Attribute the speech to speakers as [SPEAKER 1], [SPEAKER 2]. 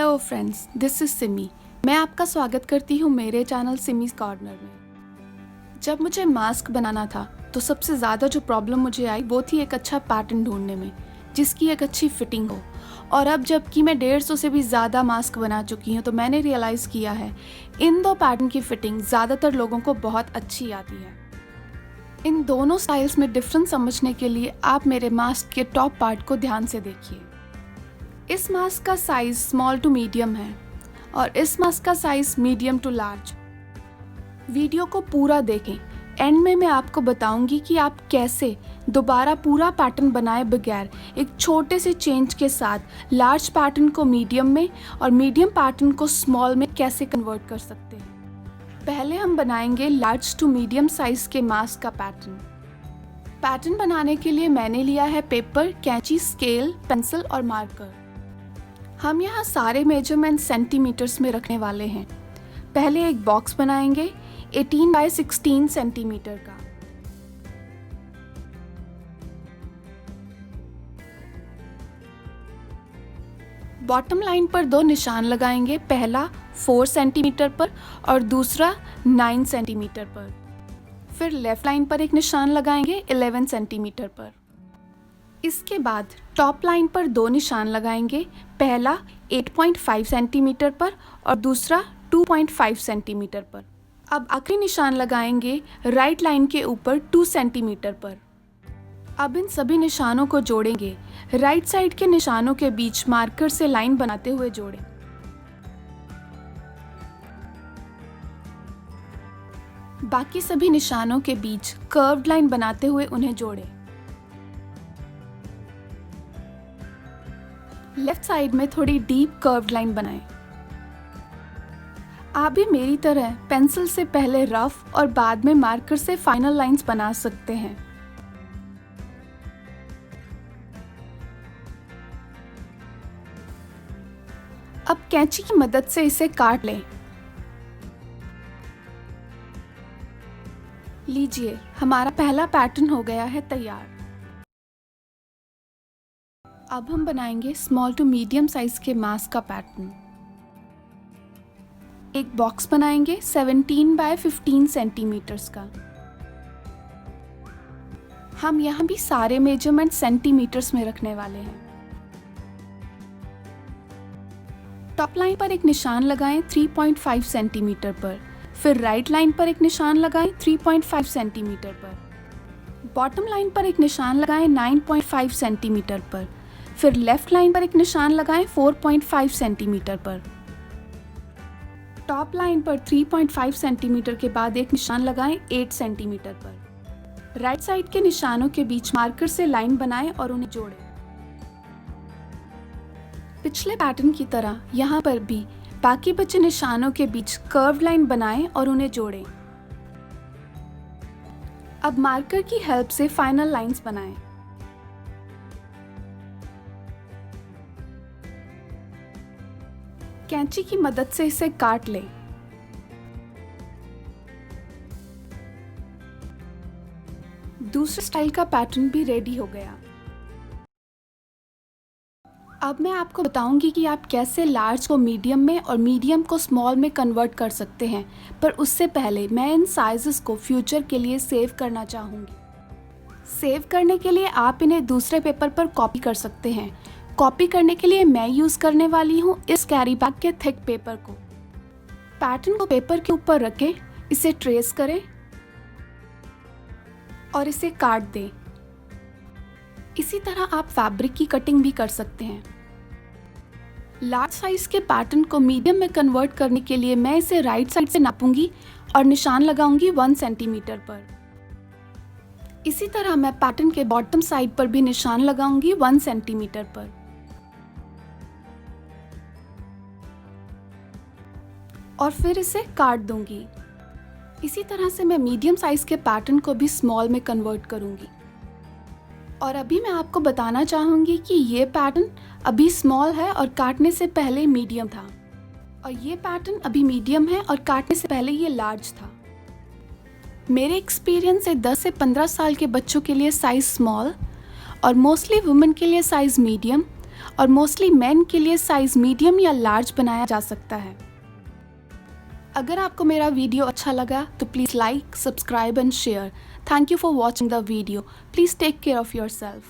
[SPEAKER 1] Hello friends, this is Simi. मैं आपका स्वागत करती हूँ मेरे चैनल सिमीज़ कॉर्नर में। जब मुझे मास्क बनाना था तो सबसे ज़्यादा जो प्रॉब्लम मुझे आई वो थी एक अच्छा पैटर्न ढूंढने में जिसकी एक अच्छी फिटिंग हो। और अब जबकि मैं 150 से भी ज़्यादा मास्क बना चुकी हूँ तो मैंने रियलाइज़ किया है इन दो पैटर्न की फिटिंग ज़्यादातर लोगों को बहुत अच्छी आती है। इन दोनों स्टाइल्स में डिफरेंस समझने के लिए आप मेरे मास्क के टॉप पार्ट को ध्यान से देखिए। इस मास्क का साइज स्मॉल टू मीडियम है और इस मास्क का size medium to large. Video को पूरा देखें, एंड में मैं आपको बताऊंगी कि आप कैसे दोबारा पूरा पैटर्न बनाए बगैर एक छोटे से चेंज के साथ लार्ज पैटर्न को मीडियम में और मीडियम पैटर्न को स्मॉल में कैसे कन्वर्ट कर सकते हैं। पहले हम बनाएंगे लार्ज टू मीडियम साइज के मास्क का पैटर्न बनाने के लिए मैंने लिया है पेपर, कैंची, स्केल, पेंसिल और मार्कर। हम यहाँ सारे मेजरमेंट सेंटीमीटर्स में रखने वाले हैं। पहले एक बॉक्स बनाएंगे 18 बाय 16 सेंटीमीटर का। बॉटम लाइन पर दो निशान लगाएंगे, पहला 4 सेंटीमीटर पर और दूसरा 9 सेंटीमीटर पर। फिर लेफ्ट लाइन पर एक निशान लगाएंगे 11 सेंटीमीटर पर। इसके बाद टॉप लाइन पर दो निशान लगाएंगे, पहला 8.5 सेंटीमीटर पर और दूसरा 2.5 सेंटीमीटर पर। अब आखिरी निशान लगाएंगे राइट लाइन के ऊपर 2 सेंटीमीटर पर। अब इन सभी निशानों को जोड़ेंगे। राइट साइड के निशानों के बीच मार्कर से लाइन बनाते हुए जोड़ें। बाकी सभी निशानों के बीच कर्व्ड लाइन बनाते हुए उन्हें जोड़ें। लेफ्ट साइड में थोड़ी डीप कर्व्ड लाइन बनाएं। आप भी मेरी तरह पेंसिल से पहले रफ और बाद में मार्कर से फाइनल लाइंस बना सकते हैं। अब कैंची की मदद से इसे काट लें। लीजिए, हमारा पहला पैटर्न हो गया है तैयार। अब हम बनाएंगे स्मॉल टू मीडियम साइज के मास्क का पैटर्न। एक बॉक्स बनाएंगे 17 बाय 15 सेंटीमीटर्स का। हम यहाँ भी सारे मेजरमेंट सेंटीमीटर्स में रखने वाले हैं। टॉप लाइन पर एक निशान लगाएं 3.5 सेंटीमीटर पर। फिर राइट लाइन पर एक निशान लगाएं 3.5 सेंटीमीटर पर। बॉटम लाइन पर एक निशान लगाएं 9.5 सेंटीमीटर पर। फिर लेफ्ट लाइन पर एक निशान लगाएं 4.5 सेंटीमीटर पर। टॉप लाइन पर 3.5 सेंटीमीटर के बाद एक निशान लगाएं 8 सेंटीमीटर पर। राइट साइड के निशानों के बीच मार्कर से लाइन बनाएं और उन्हें जोड़ें। पिछले पैटर्न की तरह यहाँ पर भी बाकी बचे निशानों के बीच कर्व्ड लाइन बनाएं और उन्हें जोड़ें। अब मार्कर की हेल्प से फाइनल लाइंस बनाएं। कैंची की मदद से इसे काट लें। दूसरे स्टाइल का पैटर्न भी रेडी हो गया। अब मैं आपको बताऊंगी कि आप कैसे लार्ज को मीडियम में और मीडियम को स्मॉल में कन्वर्ट कर सकते हैं, पर उससे पहले मैं इन साइजेस को फ्यूचर के लिए सेव करना चाहूँगी। सेव करने के लिए आप इन्हें दूसरे पेपर पर कॉपी कर सकते हैं। कॉपी करने के लिए मैं यूज़ करने वाली हूँ इस कैरी बैग के थिक पेपर को। पैटर्न को पेपर के ऊपर रखें, इसे ट्रेस करें और इसे काट दें। इसी तरह आप फैब्रिक की कटिंग भी कर सकते हैं। लार्ज साइज के पैटर्न को मीडियम में कन्वर्ट करने के लिए मैं इसे राइट साइड से नापूंगी और निशान लगाऊंगी 1 सेंटीमीटर पर। इसी तरह मैं पैटर्न के बॉटम साइड पर भी निशान लगाऊंगी 1 सेंटीमीटर पर। और फिर इसे काट दूंगी। इसी तरह से मैं मीडियम साइज के पैटर्न को भी स्मॉल में कन्वर्ट करूंगी। और अभी मैं आपको बताना चाहूँगी कि ये पैटर्न अभी स्मॉल है और काटने से पहले मीडियम था, और ये पैटर्न अभी मीडियम है और काटने से पहले ये लार्ज था। मेरे एक्सपीरियंस से 10 से 15 साल के बच्चों के लिए साइज़ स्मॉल और मोस्टली वुमेन के लिए साइज़ मीडियम और मोस्टली मेन के लिए साइज़ मीडियम या लार्ज बनाया जा सकता है। अगर आपको मेरा वीडियो अच्छा लगा तो please like, subscribe and share. Thank you for watching the video. Please take care of your self.